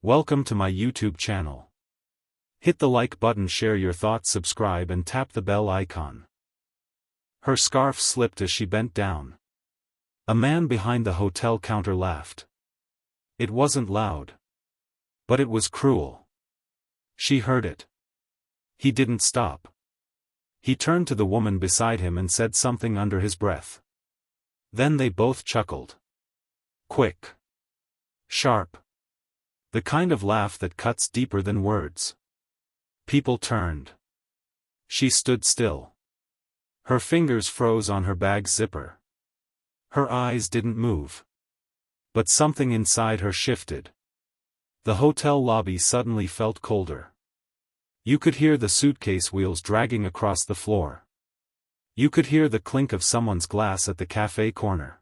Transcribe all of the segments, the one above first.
Welcome to my YouTube channel. Hit the like button, share your thoughts, subscribe and tap the bell icon. Her scarf slipped as she bent down. A man behind the hotel counter laughed. It wasn't loud. But it was cruel. She heard it. He didn't stop. He turned to the woman beside him and said something under his breath. Then they both chuckled. Quick. Sharp. The kind of laugh that cuts deeper than words. People turned. She stood still. Her fingers froze on her bag's zipper. Her eyes didn't move. But something inside her shifted. The hotel lobby suddenly felt colder. You could hear the suitcase wheels dragging across the floor. You could hear the clink of someone's glass at the cafe corner.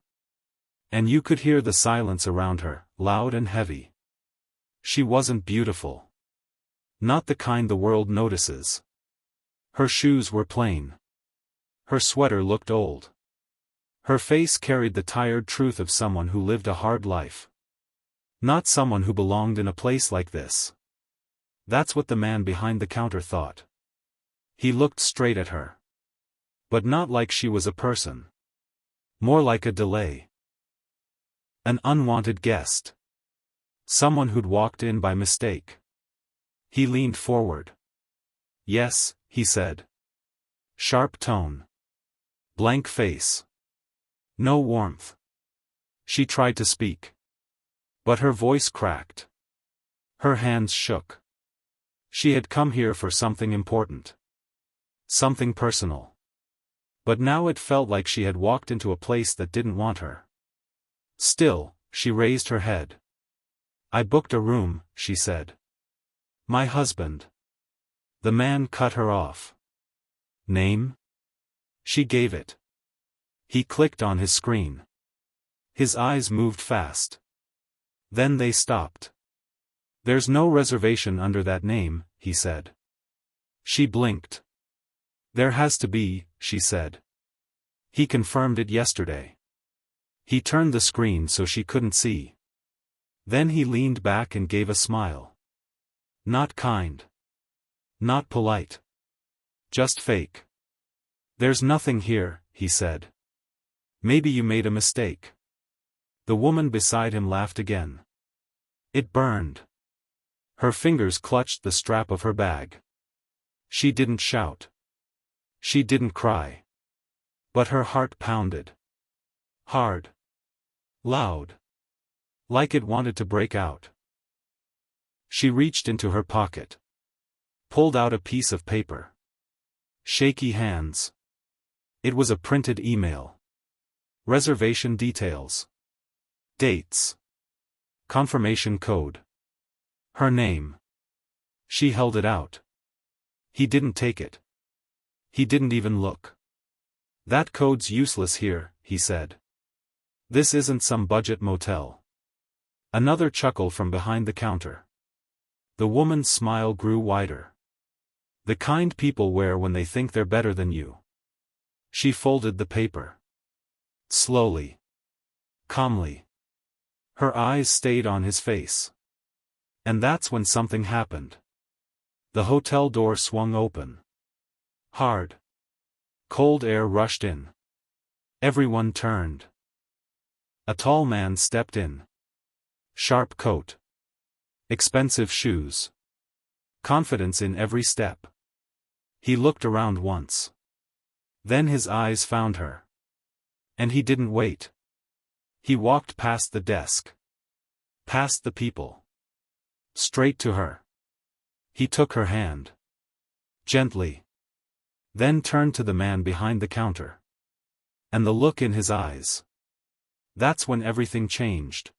And you could hear the silence around her, loud and heavy. She wasn't beautiful. Not the kind the world notices. Her shoes were plain. Her sweater looked old. Her face carried the tired truth of someone who lived a hard life. Not someone who belonged in a place like this. That's what the man behind the counter thought. He looked straight at her. But not like she was a person. More like a delay. An unwanted guest. Someone who'd walked in by mistake. He leaned forward. Yes, he said. Sharp tone. Blank face. No warmth. She tried to speak. But her voice cracked. Her hands shook. She had come here for something important. Something personal. But now it felt like she had walked into a place that didn't want her. Still, she raised her head. I booked a room, she said. My husband. The man cut her off. Name? She gave it. He clicked on his screen. His eyes moved fast. Then they stopped. There's no reservation under that name, he said. She blinked. There has to be, she said. He confirmed it yesterday. He turned the screen so she couldn't see. Then he leaned back and gave a smile. Not kind. Not polite. Just fake. There's nothing here, he said. Maybe you made a mistake. The woman beside him laughed again. It burned. Her fingers clutched the strap of her bag. She didn't shout. She didn't cry. But her heart pounded. Hard. Loud. Like it wanted to break out. She reached into her pocket. Pulled out a piece of paper. Shaky hands. It was a printed email. Reservation details. Dates. Confirmation code. Her name. She held it out. He didn't take it. He didn't even look. That code's useless here, he said. This isn't some budget motel. Another chuckle from behind the counter. The woman's smile grew wider. The kind people wear when they think they're better than you. She folded the paper. Slowly. Calmly. Her eyes stayed on his face. And that's when something happened. The hotel door swung open. Hard. Cold air rushed in. Everyone turned. A tall man stepped in. Sharp coat. Expensive shoes. Confidence in every step. He looked around once. Then his eyes found her. And he didn't wait. He walked past the desk. Past the people. Straight to her. He took her hand. Gently. Then turned to the man behind the counter. And the look in his eyes. That's when everything changed.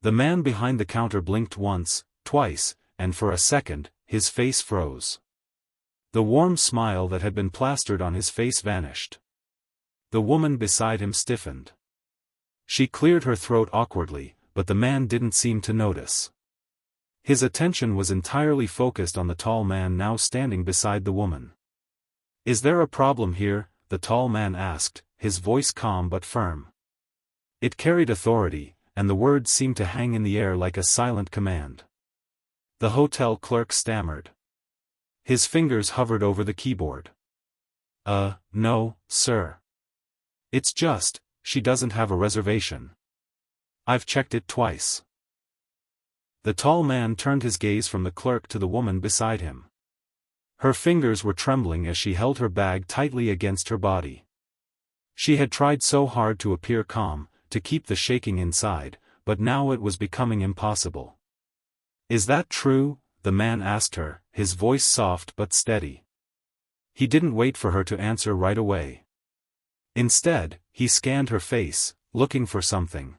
The man behind the counter blinked once, twice, and for a second, his face froze. The warm smile that had been plastered on his face vanished. The woman beside him stiffened. She cleared her throat awkwardly, but the man didn't seem to notice. His attention was entirely focused on the tall man now standing beside the woman. Is there a problem here? The tall man asked, his voice calm but firm. It carried authority, and the words seemed to hang in the air like a silent command. the hotel clerk stammered. His fingers hovered over the keyboard. No, sir. It's just, she doesn't have a reservation. I've checked it twice. The tall man turned his gaze from the clerk to the woman beside him. Her fingers were trembling as she held her bag tightly against her body. She had tried so hard to appear calm, to keep the shaking inside, but now it was becoming impossible. Is that true? The man asked her, his voice soft but steady. He didn't wait for her to answer right away. Instead, he scanned her face, looking for something.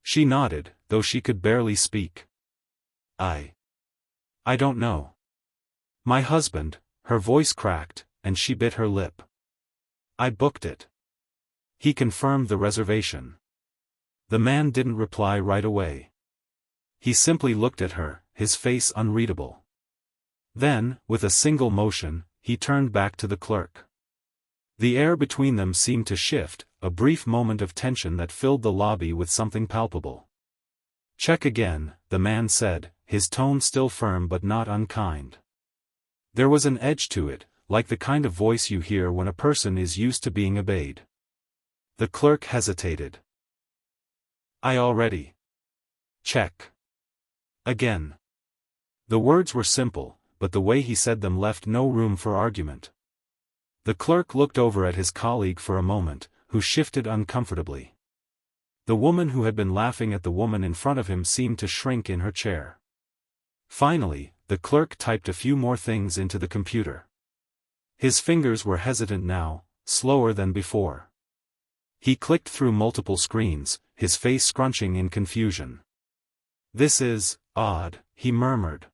She nodded, though she could barely speak. I don't know. My husband, her voice cracked, and she bit her lip. I booked it. He confirmed the reservation. The man didn't reply right away. He simply looked at her, his face unreadable. Then, with a single motion, he turned back to the clerk. The air between them seemed to shift, a brief moment of tension that filled the lobby with something palpable. Check again, the man said, his tone still firm but not unkind. There was an edge to it, like the kind of voice you hear when a person is used to being obeyed. The clerk hesitated. I already. Check. Again. The words were simple, but the way he said them left no room for argument. The clerk looked over at his colleague for a moment, who shifted uncomfortably. The woman who had been laughing at the woman in front of him seemed to shrink in her chair. Finally, the clerk typed a few more things into the computer. His fingers were hesitant now, slower than before. He clicked through multiple screens, his face scrunching in confusion. This is odd, he murmured.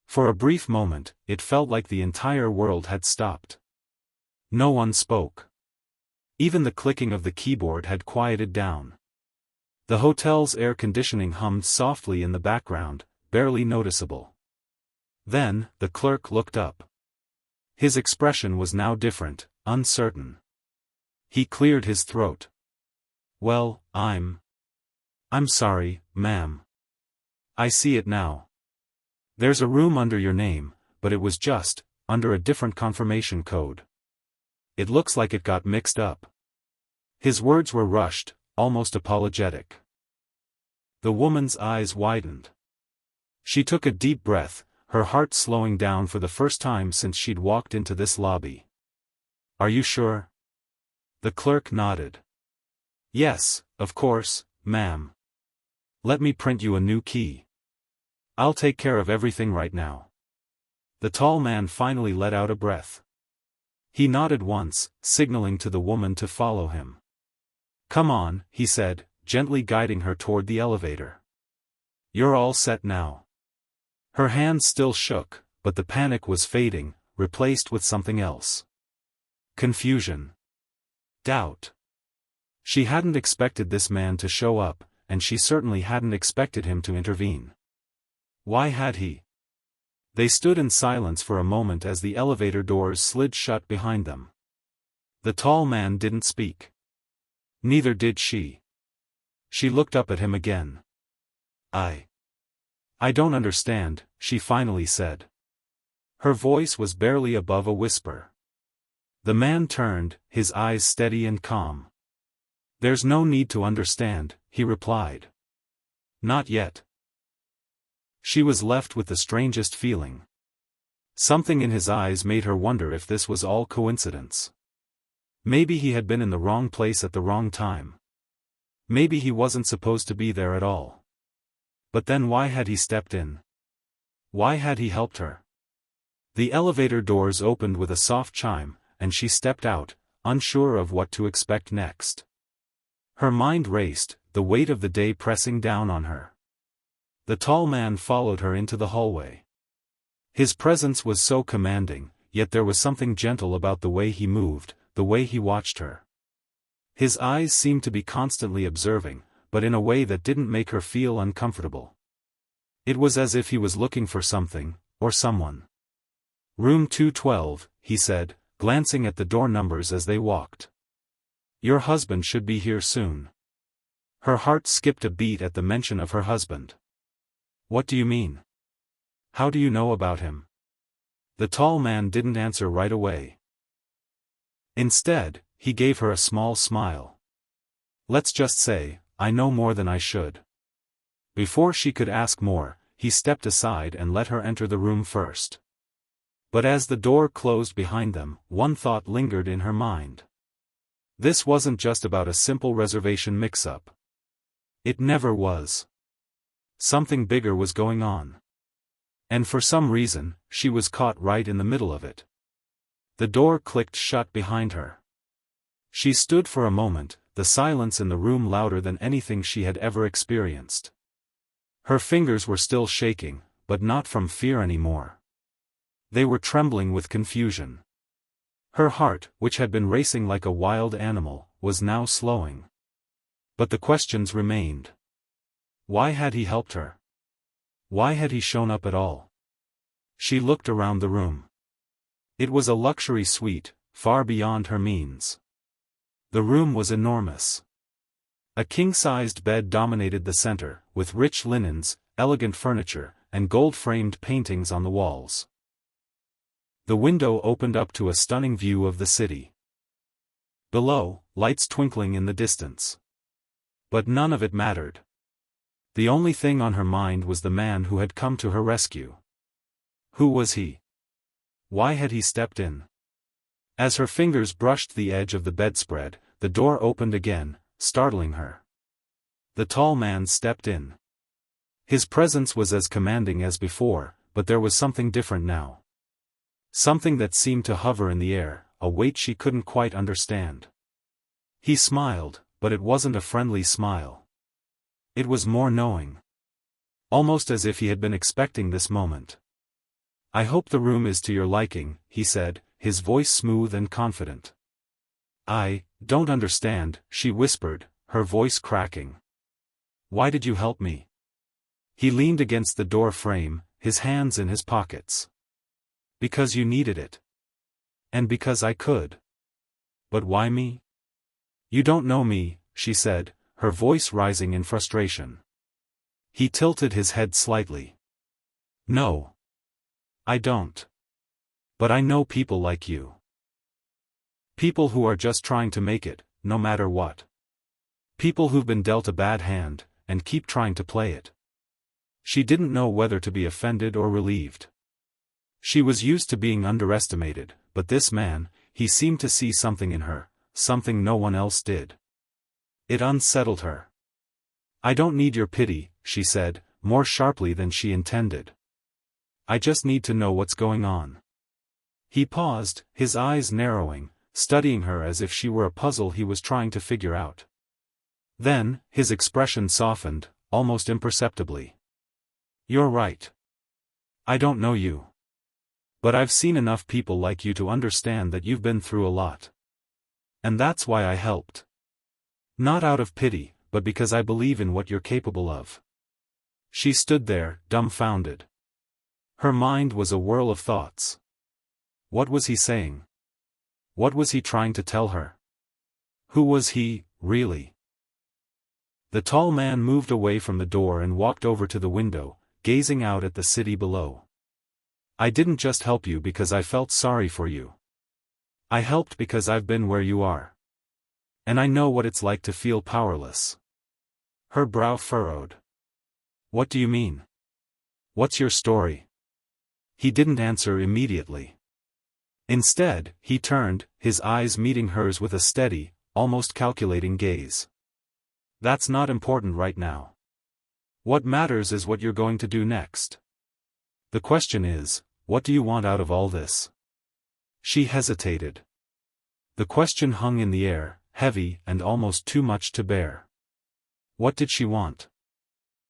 For a brief moment, it felt like the entire world had stopped. No one spoke. Even the clicking of the keyboard had quieted down. The hotel's air conditioning hummed softly in the background, barely noticeable. Then, the clerk looked up. His expression was now different, uncertain. He cleared his throat. Well, I'm sorry, ma'am. I see it now. There's a room under your name, but it was just under a different confirmation code. It looks like it got mixed up. His words were rushed, almost apologetic. The woman's eyes widened. She took a deep breath, her heart slowing down for the first time since she'd walked into this lobby. Are you sure? The clerk nodded. Yes, of course, ma'am. Let me print you a new key. I'll take care of everything right now. The tall man finally let out a breath. He nodded once, signaling to the woman to follow him. Come on, he said, gently guiding her toward the elevator. You're all set now. Her hands still shook, but the panic was fading, replaced with something else. Confusion. Doubt. She hadn't expected this man to show up, and she certainly hadn't expected him to intervene. Why had he? They stood in silence for a moment as the elevator doors slid shut behind them. The tall man didn't speak. Neither did she. She looked up at him again. I don't understand, she finally said. Her voice was barely above a whisper. The man turned, his eyes steady and calm. There's no need to understand, he replied. Not yet. She was left with the strangest feeling. Something in his eyes made her wonder if this was all coincidence. Maybe he had been in the wrong place at the wrong time. Maybe he wasn't supposed to be there at all. But then why had he stepped in? Why had he helped her? The elevator doors opened with a soft chime, and she stepped out, unsure of what to expect next. Her mind raced, the weight of the day pressing down on her. The tall man followed her into the hallway. His presence was so commanding, yet there was something gentle about the way he moved, the way he watched her. His eyes seemed to be constantly observing, but in a way that didn't make her feel uncomfortable. It was as if he was looking for something, or someone. Room 212, he said, glancing at the door numbers as they walked. Your husband should be here soon. Her heart skipped a beat at the mention of her husband. What do you mean? How do you know about him? The tall man didn't answer right away. Instead, he gave her a small smile. Let's just say, I know more than I should. Before she could ask more, he stepped aside and let her enter the room first. But as the door closed behind them, one thought lingered in her mind. This wasn't just about a simple reservation mix-up. It never was. Something bigger was going on. And for some reason, she was caught right in the middle of it. The door clicked shut behind her. She stood for a moment, the silence in the room louder than anything she had ever experienced. Her fingers were still shaking, but not from fear anymore. They were trembling with confusion. Her heart, which had been racing like a wild animal, was now slowing. But the questions remained. Why had he helped her? Why had he shown up at all? She looked around the room. It was a luxury suite, far beyond her means. The room was enormous. A king-sized bed dominated the center, with rich linens, elegant furniture, and gold-framed paintings on the walls. The window opened up to a stunning view of the city. Below, lights twinkling in the distance. But none of it mattered. The only thing on her mind was the man who had come to her rescue. Who was he? Why had he stepped in? As her fingers brushed the edge of the bedspread, the door opened again, startling her. The tall man stepped in. His presence was as commanding as before, but there was something different now. Something that seemed to hover in the air, a weight she couldn't quite understand. He smiled, but it wasn't a friendly smile. It was more knowing. Almost as if he had been expecting this moment. I hope the room is to your liking, he said, his voice smooth and confident. I don't understand, she whispered, her voice cracking. Why did you help me? He leaned against the door frame, his hands in his pockets. Because you needed it. And because I could. But why me? You don't know me, she said, her voice rising in frustration. He tilted his head slightly. No. I don't. But I know people like you. People who are just trying to make it, no matter what. People who've been dealt a bad hand, and keep trying to play it. She didn't know whether to be offended or relieved. She was used to being underestimated, but this man, he seemed to see something in her, something no one else did. It unsettled her. I don't need your pity, she said, more sharply than she intended. I just need to know what's going on. He paused, his eyes narrowing, studying her as if she were a puzzle he was trying to figure out. Then, his expression softened, almost imperceptibly. You're right. I don't know you. But I've seen enough people like you to understand that you've been through a lot. And that's why I helped. Not out of pity, but because I believe in what you're capable of. She stood there, dumbfounded. Her mind was a whirl of thoughts. What was he saying? What was he trying to tell her? Who was he, really? The tall man moved away from the door and walked over to the window, gazing out at the city below. I didn't just help you because I felt sorry for you. I helped because I've been where you are. And I know what it's like to feel powerless. Her brow furrowed. What do you mean? What's your story? He didn't answer immediately. Instead, he turned, his eyes meeting hers with a steady, almost calculating gaze. That's not important right now. What matters is what you're going to do next. The question is, what do you want out of all this? She hesitated. The question hung in the air, heavy and almost too much to bear. What did she want?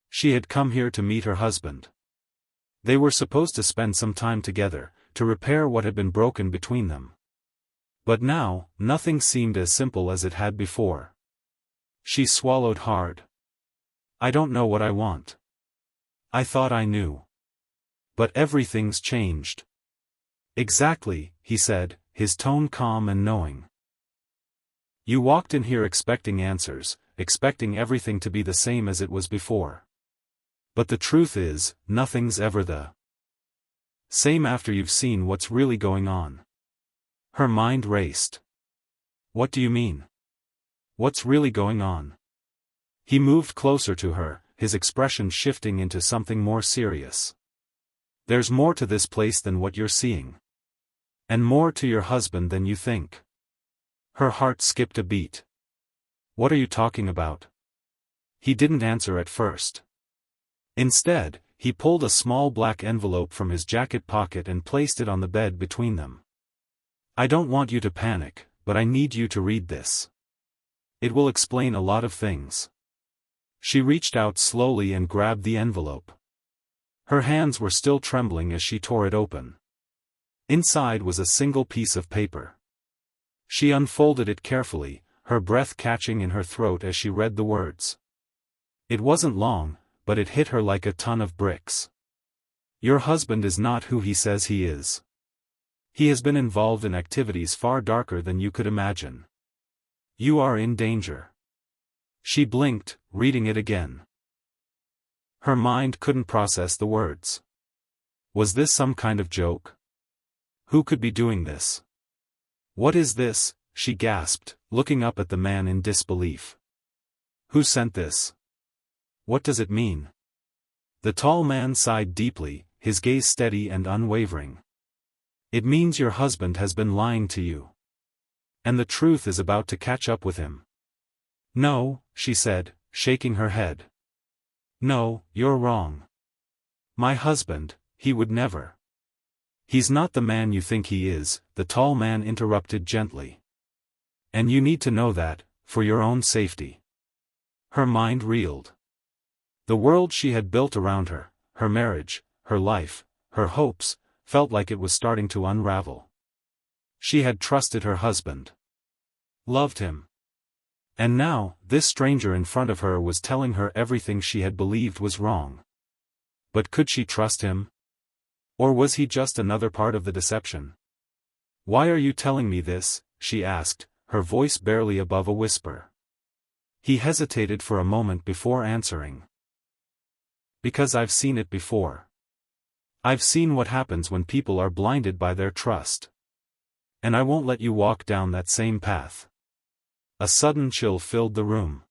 She had come here to meet her husband. They were supposed to spend some time together, to repair what had been broken between them. But now, nothing seemed as simple as it had before. She swallowed hard. I don't know what I want. I thought I knew. But everything's changed. Exactly, he said, his tone calm and knowing. You walked in here expecting answers, expecting everything to be the same as it was before. But the truth is, nothing's ever the Same after you've seen what's really going on. Her mind raced. What do you mean? What's really going on? He moved closer to her, his expression shifting into something more serious. There's more to this place than what you're seeing. And more to your husband than you think. Her heart skipped a beat. What are you talking about? He didn't answer at first. Instead, he pulled a small black envelope from his jacket pocket and placed it on the bed between them. I don't want you to panic, but I need you to read this. It will explain a lot of things. She reached out slowly and grabbed the envelope. Her hands were still trembling as she tore it open. Inside was a single piece of paper. She unfolded it carefully, her breath catching in her throat as she read the words. It wasn't long, but it hit her like a ton of bricks. Your husband is not who he says he is. He has been involved in activities far darker than you could imagine. You are in danger. She blinked, reading it again. Her mind couldn't process the words. Was this some kind of joke? Who could be doing this? What is this? She gasped, looking up at the man in disbelief. Who sent this? What does it mean? The tall man sighed deeply, his gaze steady and unwavering. It means your husband has been lying to you. And the truth is about to catch up with him. No, she said, shaking her head. No, you're wrong. My husband, he would never. He's not the man you think he is, the tall man interrupted gently. And you need to know that, for your own safety. Her mind reeled. The world she had built around her, her marriage, her life, her hopes, felt like it was starting to unravel. She had trusted her husband. Loved him. And now, this stranger in front of her was telling her everything she had believed was wrong. But could she trust him? Or was he just another part of the deception? Why are you telling me this? She asked, her voice barely above a whisper. He hesitated for a moment before answering. Because I've seen it before. I've seen what happens when people are blinded by their trust. And I won't let you walk down that same path. A sudden chill filled the room.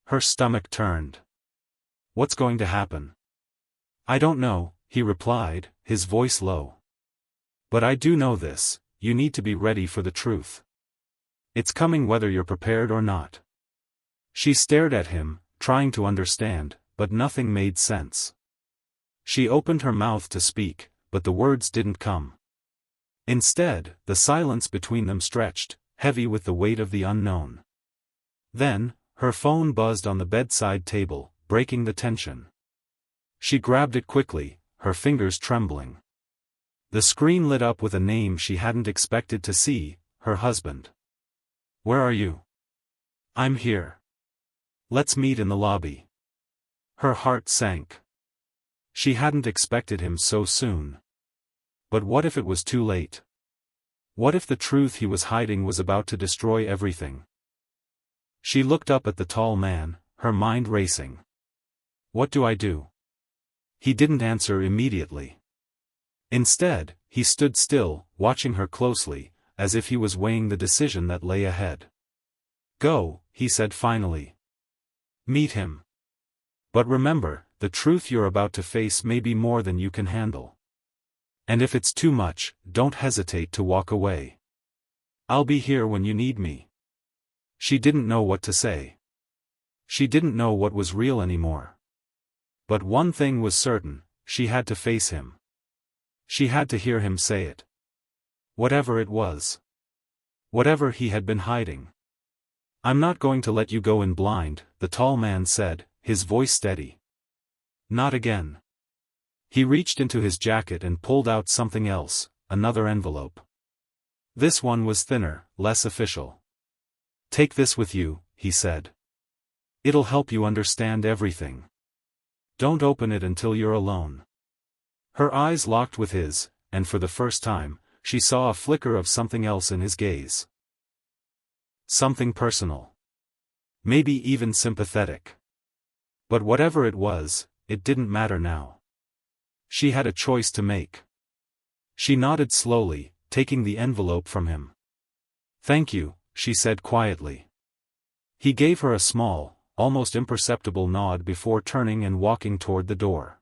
Her stomach turned. What's going to happen? I don't know, he replied, his voice low. But I do know this, you need to be ready for the truth. It's coming whether you're prepared or not. She stared at him, trying to understand, but nothing made sense. She opened her mouth to speak, but the words didn't come. Instead, the silence between them stretched, heavy with the weight of the unknown. Then, her phone buzzed on the bedside table, breaking the tension. She grabbed it quickly, her fingers trembling. The screen lit up with a name she hadn't expected to see, her husband. Where are you? I'm here. Let's meet in the lobby. Her heart sank. She hadn't expected him so soon. But what if it was too late? What if the truth he was hiding was about to destroy everything? She looked up at the tall man, her mind racing. What do I do? He didn't answer immediately. Instead, he stood still, watching her closely, as if he was weighing the decision that lay ahead. Go, he said finally. Meet him. But remember, the truth you're about to face may be more than you can handle. And if it's too much, don't hesitate to walk away. I'll be here when you need me. She didn't know what to say. She didn't know what was real anymore. But one thing was certain, she had to face him. She had to hear him say it. Whatever it was. Whatever he had been hiding. I'm not going to let you go in blind, the tall man said, his voice steady. Not again. He reached into his jacket and pulled out something else, another envelope. This one was thinner, less official. Take this with you, he said. It'll help you understand everything. Don't open it until you're alone. Her eyes locked with his, and for the first time, she saw a flicker of something else in his gaze. Something personal. Maybe even sympathetic. But whatever it was, it didn't matter now. She had a choice to make. She nodded slowly, taking the envelope from him. "Thank you," she said quietly. He gave her a small, almost imperceptible nod before turning and walking toward the door.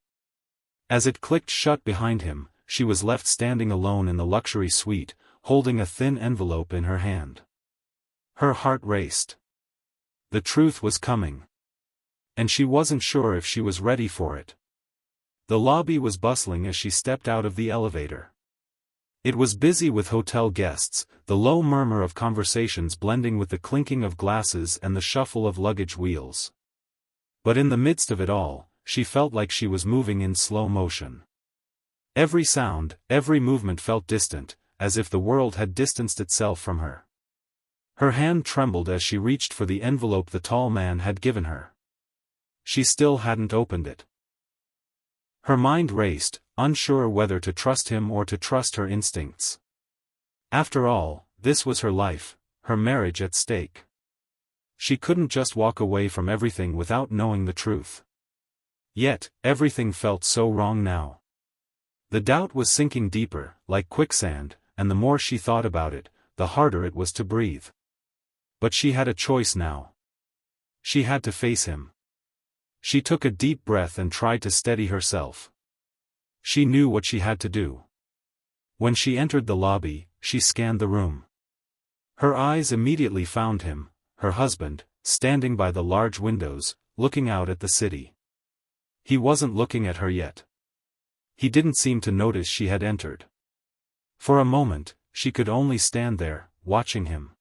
As it clicked shut behind him, she was left standing alone in the luxury suite, holding a thin envelope in her hand. Her heart raced. The truth was coming. And she wasn't sure if she was ready for it. The lobby was bustling as she stepped out of the elevator. It was busy with hotel guests, the low murmur of conversations blending with the clinking of glasses and the shuffle of luggage wheels. But in the midst of it all, she felt like she was moving in slow motion. Every sound, every movement felt distant, as if the world had distanced itself from her. Her hand trembled as she reached for the envelope the tall man had given her. She still hadn't opened it. Her mind raced, unsure whether to trust him or to trust her instincts. After all, this was her life, her marriage at stake. She couldn't just walk away from everything without knowing the truth. Yet, everything felt so wrong now. The doubt was sinking deeper, like quicksand, and the more she thought about it, the harder it was to breathe. But she had a choice now. She had to face him. She took a deep breath and tried to steady herself. She knew what she had to do. When she entered the lobby, she scanned the room. Her eyes immediately found him, her husband, standing by the large windows, looking out at the city. He wasn't looking at her yet. He didn't seem to notice she had entered. For a moment, she could only stand there, watching him.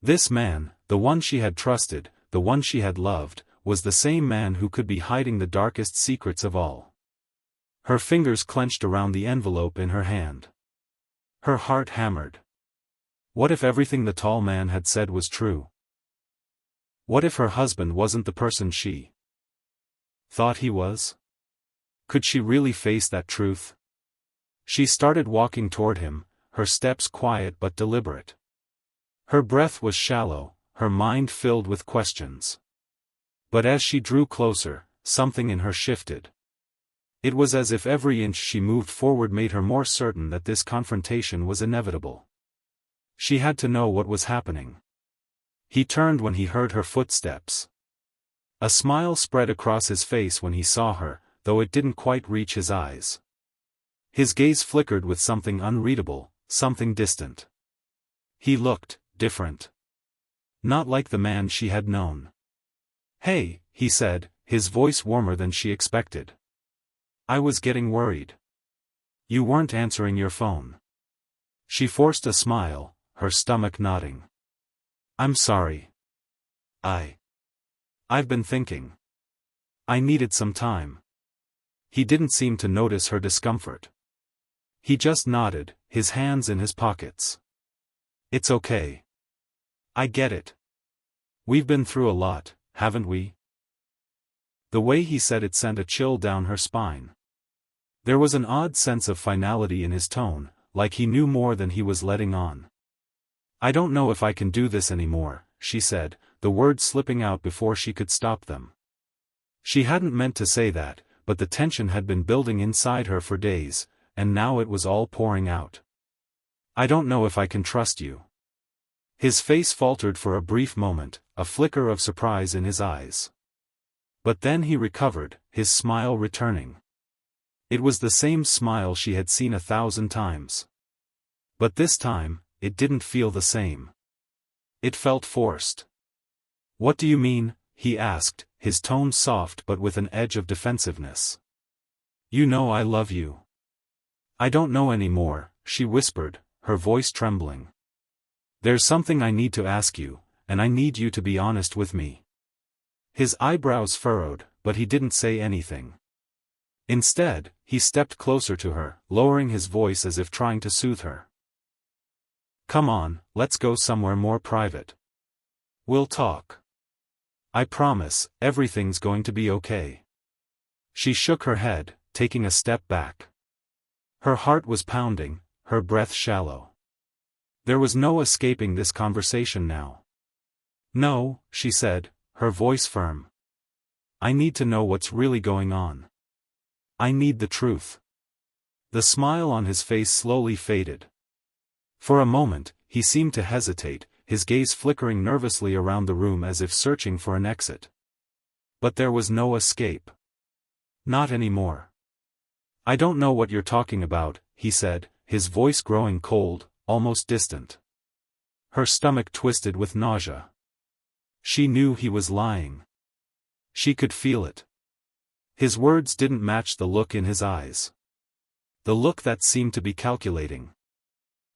This man, the one she had trusted, the one she had loved, was the same man who could be hiding the darkest secrets of all. Her fingers clenched around the envelope in her hand. Her heart hammered. What if everything the tall man had said was true? What if her husband wasn't the person she thought he was? Could she really face that truth? She started walking toward him, her steps quiet but deliberate. Her breath was shallow, her mind filled with questions. But as she drew closer, something in her shifted. It was as if every inch she moved forward made her more certain that this confrontation was inevitable. She had to know what was happening. He turned when he heard her footsteps. A smile spread across his face when he saw her, though it didn't quite reach his eyes. His gaze flickered with something unreadable, something distant. He looked different. Not like the man she had known. "Hey," he said, his voice warmer than she expected. "I was getting worried. You weren't answering your phone." She forced a smile, her stomach nodding. "I'm sorry. I've been thinking. I needed some time." He didn't seem to notice her discomfort. He just nodded, his hands in his pockets. "It's okay. I get it. We've been through a lot, haven't we?" The way he said it sent a chill down her spine. There was an odd sense of finality in his tone, like he knew more than he was letting on. "I don't know if I can do this anymore," she said, the words slipping out before she could stop them. She hadn't meant to say that, but the tension had been building inside her for days, and now it was all pouring out. "I don't know if I can trust you." His face faltered for a brief moment, a flicker of surprise in his eyes. But then he recovered, his smile returning. It was the same smile she had seen 1,000 times. But this time, it didn't feel the same. It felt forced. "What do you mean?" he asked, his tone soft but with an edge of defensiveness. "You know I love you." "I don't know anymore," she whispered, her voice trembling. "There's something I need to ask you, and I need you to be honest with me." His eyebrows furrowed, but he didn't say anything. Instead, he stepped closer to her, lowering his voice as if trying to soothe her. "Come on, let's go somewhere more private. We'll talk. I promise, everything's going to be okay." She shook her head, taking a step back. Her heart was pounding, her breath shallow. There was no escaping this conversation now. "No," she said, her voice firm. "I need to know what's really going on. I need the truth." The smile on his face slowly faded. For a moment, he seemed to hesitate, his gaze flickering nervously around the room as if searching for an exit. But there was no escape. Not anymore. "I don't know what you're talking about," he said, his voice growing cold, almost distant. Her stomach twisted with nausea. She knew he was lying. She could feel it. His words didn't match the look in his eyes. The look that seemed to be calculating.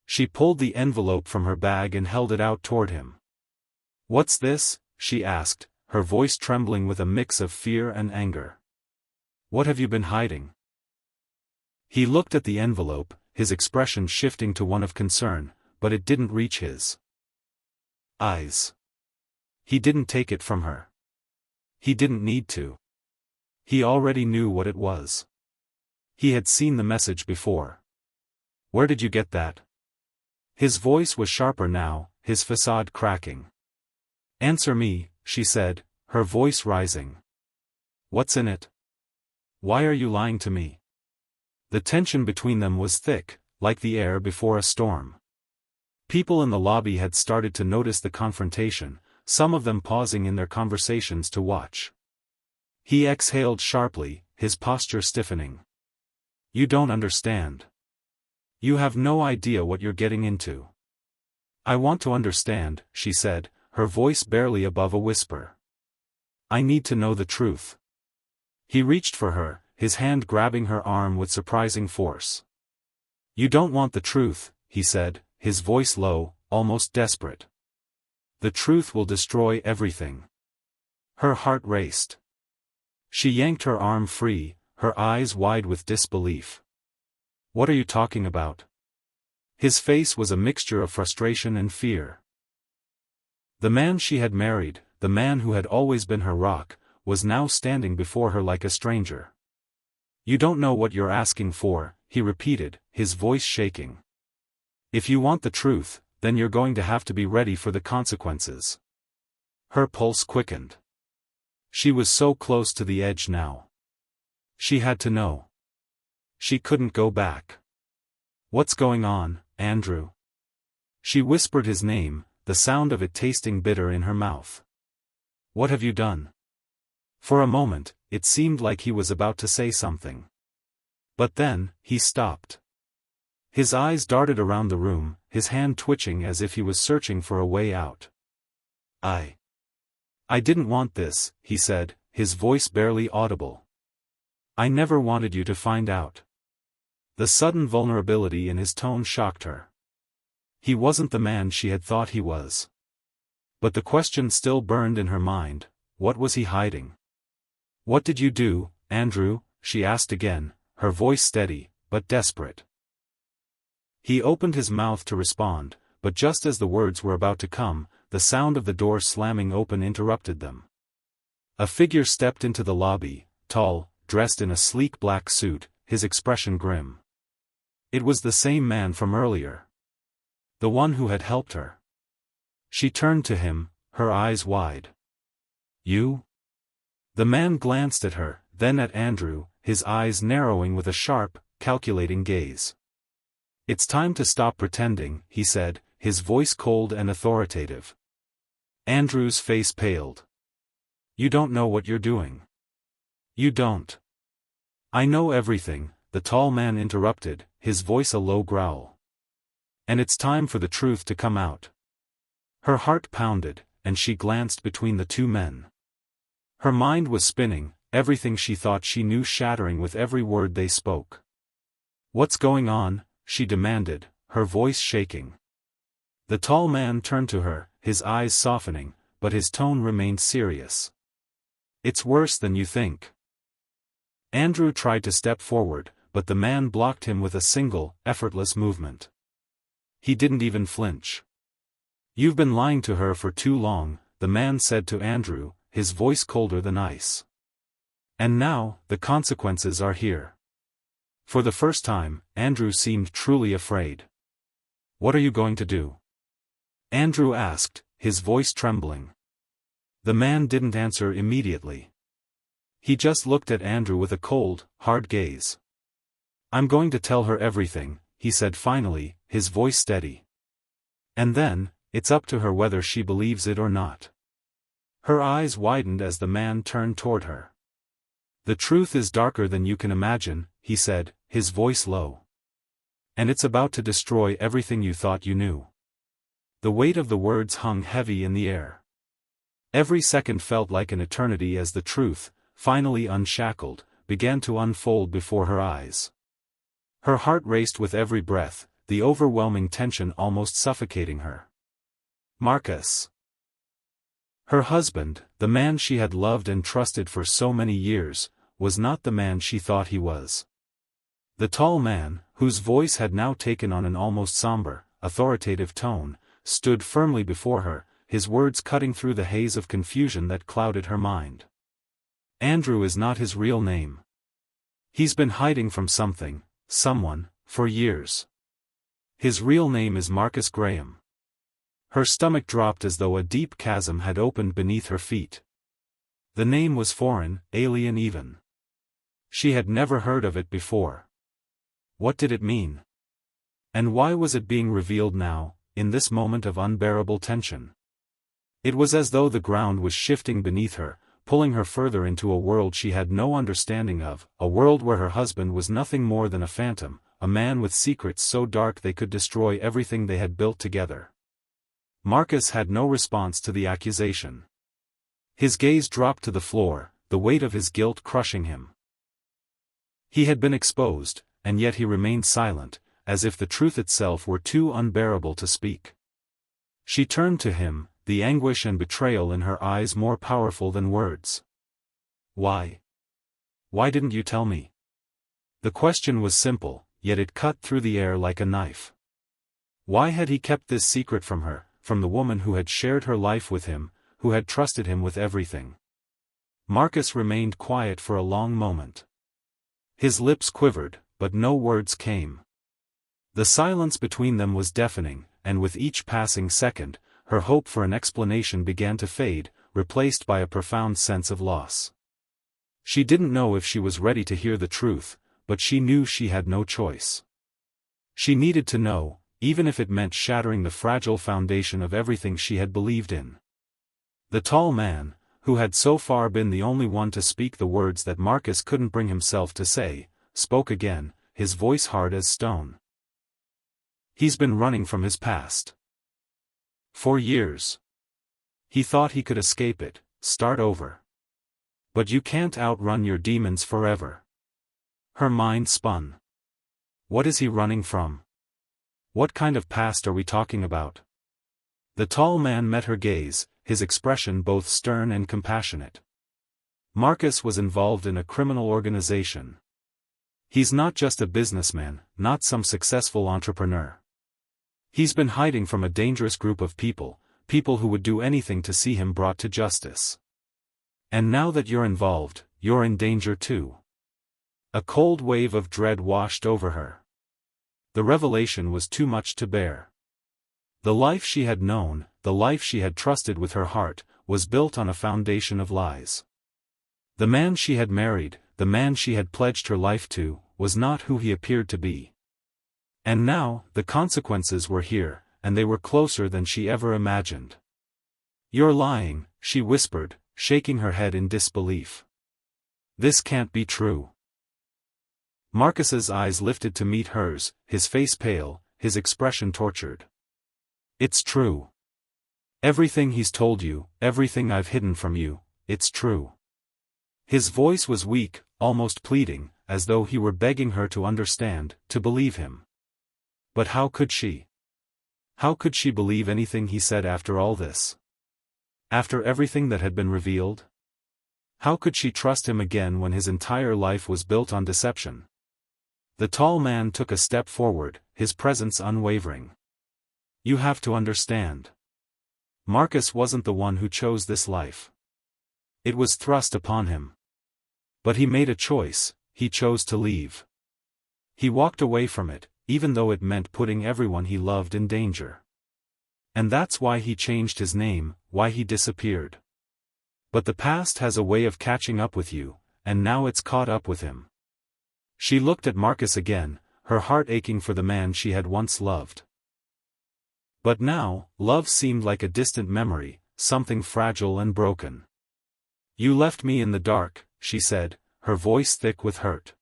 She pulled the envelope from her bag and held it out toward him. "What's this?" she asked, her voice trembling with a mix of fear and anger. "What have you been hiding?" He looked at the envelope, his expression shifting to one of concern, but it didn't reach his eyes. He didn't take it from her. He didn't need to. He already knew what it was. He had seen the message before. "Where did you get that?" His voice was sharper now, his facade cracking. "Answer me," she said, her voice rising. "What's in it? Why are you lying to me?" The tension between them was thick, like the air before a storm. People in the lobby had started to notice the confrontation, some of them pausing in their conversations to watch. He exhaled sharply, his posture stiffening. "You don't understand. You have no idea what you're getting into." "I want to understand," she said, her voice barely above a whisper. "I need to know the truth." He reached for her, his hand grabbing her arm with surprising force. "You don't want the truth," he said, his voice low, almost desperate. "The truth will destroy everything." Her heart raced. She yanked her arm free, her eyes wide with disbelief. "What are you talking about?" His face was a mixture of frustration and fear. The man she had married, the man who had always been her rock, was now standing before her like a stranger. "You don't know what you're asking for," he repeated, his voice shaking. "If you want the truth, then you're going to have to be ready for the consequences." Her pulse quickened. She was so close to the edge now. She had to know. She couldn't go back. "What's going on, Andrew?" She whispered his name, the sound of it tasting bitter in her mouth. "What have you done?" For a moment, it seemed like he was about to say something. But then, he stopped. His eyes darted around the room, his hand twitching as if he was searching for a way out. I didn't want this," he said, his voice barely audible. "I never wanted you to find out." The sudden vulnerability in his tone shocked her. He wasn't the man she had thought he was. But the question still burned in her mind, what was he hiding? "What did you do, Andrew?" she asked again, her voice steady, but desperate. He opened his mouth to respond, but just as the words were about to come, the sound of the door slamming open interrupted them. A figure stepped into the lobby, tall, dressed in a sleek black suit, his expression grim. It was the same man from earlier. The one who had helped her. She turned to him, her eyes wide. "You?" The man glanced at her, then at Andrew, his eyes narrowing with a sharp, calculating gaze. "It's time to stop pretending," he said, his voice cold and authoritative. Andrew's face paled. "You don't know what you're doing. You don't." "I know everything," the tall man interrupted, his voice a low growl. "And it's time for the truth to come out." Her heart pounded, and she glanced between the two men. Her mind was spinning, everything she thought she knew shattering with every word they spoke. "What's going on?" she demanded, her voice shaking. The tall man turned to her, his eyes softening, but his tone remained serious. "It's worse than you think." Andrew tried to step forward, but the man blocked him with a single, effortless movement. He didn't even flinch. "You've been lying to her for too long," the man said to Andrew, his voice colder than ice. "And now, the consequences are here." For the first time, Andrew seemed truly afraid. "What are you going to do?" Andrew asked, his voice trembling. The man didn't answer immediately. He just looked at Andrew with a cold, hard gaze. I'm going to tell her everything, he said finally, his voice steady. And then, it's up to her whether she believes it or not. Her eyes widened as the man turned toward her. The truth is darker than you can imagine, he said, his voice low. And it's about to destroy everything you thought you knew. The weight of the words hung heavy in the air. Every second felt like an eternity as the truth, finally unshackled, began to unfold before her eyes. Her heart raced with every breath, the overwhelming tension almost suffocating her. Marcus. Her husband, the man she had loved and trusted for so many years, was not the man she thought he was. The tall man, whose voice had now taken on an almost somber, authoritative tone, stood firmly before her, his words cutting through the haze of confusion that clouded her mind. Andrew is not his real name. He's been hiding from something, someone, for years. His real name is Marcus Graham. Her stomach dropped as though a deep chasm had opened beneath her feet. The name was foreign, alien even. She had never heard of it before. What did it mean? And why was it being revealed now, in this moment of unbearable tension? It was as though the ground was shifting beneath her, pulling her further into a world she had no understanding of, a world where her husband was nothing more than a phantom, a man with secrets so dark they could destroy everything they had built together. Marcus had no response to the accusation. His gaze dropped to the floor, the weight of his guilt crushing him. He had been exposed, and yet he remained silent, as if the truth itself were too unbearable to speak. She turned to him, the anguish and betrayal in her eyes more powerful than words. Why? Why didn't you tell me? The question was simple, yet it cut through the air like a knife. Why had he kept this secret from her, from the woman who had shared her life with him, who had trusted him with everything? Marcus remained quiet for a long moment. His lips quivered, but no words came. The silence between them was deafening, and with each passing second, her hope for an explanation began to fade, replaced by a profound sense of loss. She didn't know if she was ready to hear the truth, but she knew she had no choice. She needed to know, even if it meant shattering the fragile foundation of everything she had believed in. The tall man, who had so far been the only one to speak the words that Marcus couldn't bring himself to say, spoke again, his voice hard as stone. He's been running from his past. For years. He thought he could escape it, start over. But you can't outrun your demons forever. Her mind spun. What is he running from? What kind of past are we talking about? The tall man met her gaze, his expression both stern and compassionate. Marcus was involved in a criminal organization. He's not just a businessman, not some successful entrepreneur. He's been hiding from a dangerous group of people, people who would do anything to see him brought to justice. And now that you're involved, you're in danger too. A cold wave of dread washed over her. The revelation was too much to bear. The life she had known, the life she had trusted with her heart, was built on a foundation of lies. The man she had married, the man she had pledged her life to, was not who he appeared to be. And now, the consequences were here, and they were closer than she ever imagined. You're lying, she whispered, shaking her head in disbelief. This can't be true. Marcus's eyes lifted to meet hers, his face pale, his expression tortured. It's true. Everything he's told you, everything I've hidden from you, it's true. His voice was weak, almost pleading, as though he were begging her to understand, to believe him. But how could she? How could she believe anything he said after all this? After everything that had been revealed? How could she trust him again when his entire life was built on deception? The tall man took a step forward, his presence unwavering. You have to understand. Marcus wasn't the one who chose this life. It was thrust upon him. But he made a choice, he chose to leave. He walked away from it, even though it meant putting everyone he loved in danger. And that's why he changed his name, why he disappeared. But the past has a way of catching up with you, and now it's caught up with him. She looked at Marcus again, her heart aching for the man she had once loved. But now, love seemed like a distant memory, something fragile and broken. "You left me in the dark," she said, her voice thick with hurt.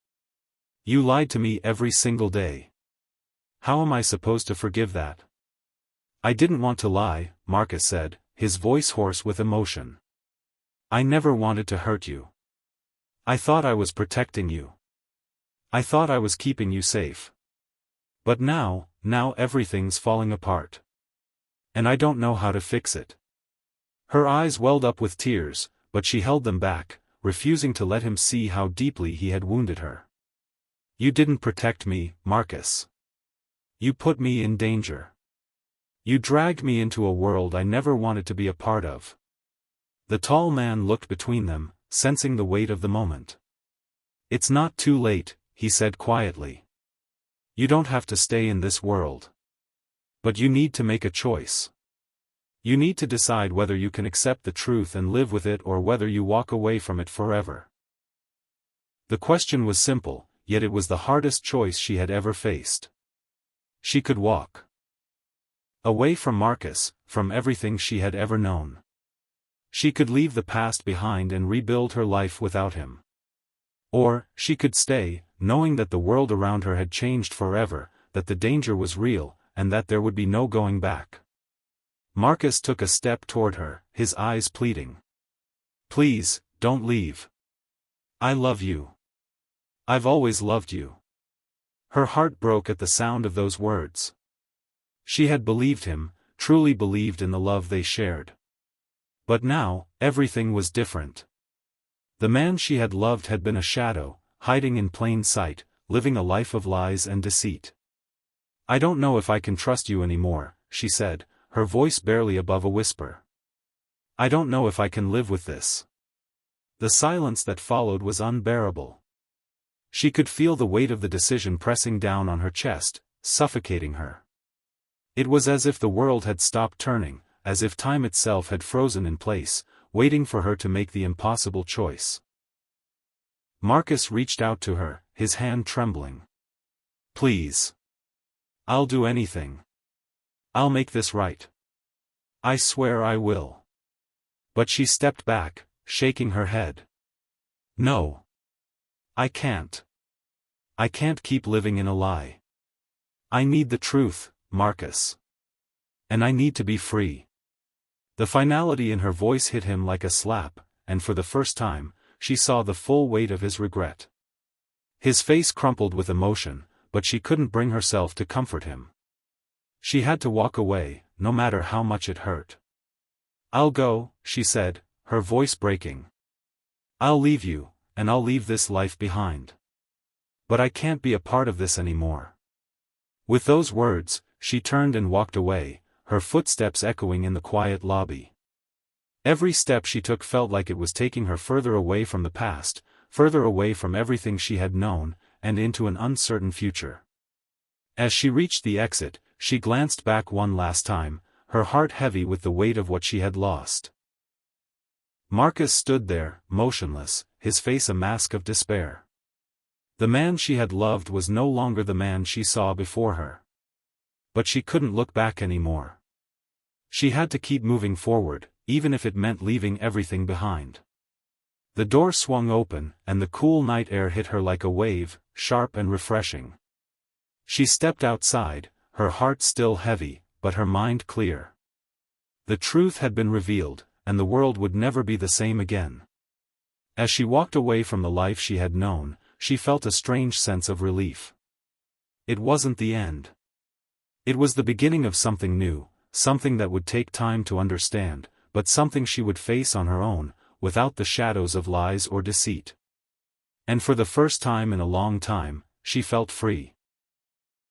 "You lied to me every single day. How am I supposed to forgive that?" "I didn't want to lie," Marcus said, his voice hoarse with emotion. "I never wanted to hurt you. I thought I was protecting you. I thought I was keeping you safe. But now everything's falling apart. And I don't know how to fix it." Her eyes welled up with tears, but she held them back, refusing to let him see how deeply he had wounded her. "You didn't protect me, Marcus. You put me in danger. You dragged me into a world I never wanted to be a part of." The tall man looked between them, sensing the weight of the moment. "It's not too late," he said quietly. "You don't have to stay in this world. But you need to make a choice. You need to decide whether you can accept the truth and live with it or whether you walk away from it forever." The question was simple, yet it was the hardest choice she had ever faced. She could walk away from Marcus, from everything she had ever known. She could leave the past behind and rebuild her life without him. Or, she could stay, knowing that the world around her had changed forever, that the danger was real, and that there would be no going back. Marcus took a step toward her, his eyes pleading. "Please, don't leave. I love you. I've always loved you." Her heart broke at the sound of those words. She had believed him, truly believed in the love they shared. But now, everything was different. The man she had loved had been a shadow, hiding in plain sight, living a life of lies and deceit. "I don't know if I can trust you anymore," she said, her voice barely above a whisper. "I don't know if I can live with this." The silence that followed was unbearable. She could feel the weight of the decision pressing down on her chest, suffocating her. It was as if the world had stopped turning, as if time itself had frozen in place, waiting for her to make the impossible choice. Marcus reached out to her, his hand trembling. "Please. I'll do anything. I'll make this right. I swear I will." But she stepped back, shaking her head. "No. I can't. I can't keep living in a lie. I need the truth, Marcus. And I need to be free." The finality in her voice hit him like a slap, and for the first time, she saw the full weight of his regret. His face crumpled with emotion, but she couldn't bring herself to comfort him. She had to walk away, no matter how much it hurt. "I'll go," she said, her voice breaking. "I'll leave you, and I'll leave this life behind. But I can't be a part of this anymore." With those words, she turned and walked away, her footsteps echoing in the quiet lobby. Every step she took felt like it was taking her further away from the past, further away from everything she had known, and into an uncertain future. As she reached the exit, she glanced back one last time, her heart heavy with the weight of what she had lost. Marcus stood there, motionless, his face a mask of despair. The man she had loved was no longer the man she saw before her. But she couldn't look back anymore. She had to keep moving forward, even if it meant leaving everything behind. The door swung open, and the cool night air hit her like a wave, sharp and refreshing. She stepped outside, her heart still heavy, but her mind clear. The truth had been revealed, and the world would never be the same again. As she walked away from the life she had known, she felt a strange sense of relief. It wasn't the end. It was the beginning of something new, something that would take time to understand, but something she would face on her own, without the shadows of lies or deceit. And for the first time in a long time, she felt free.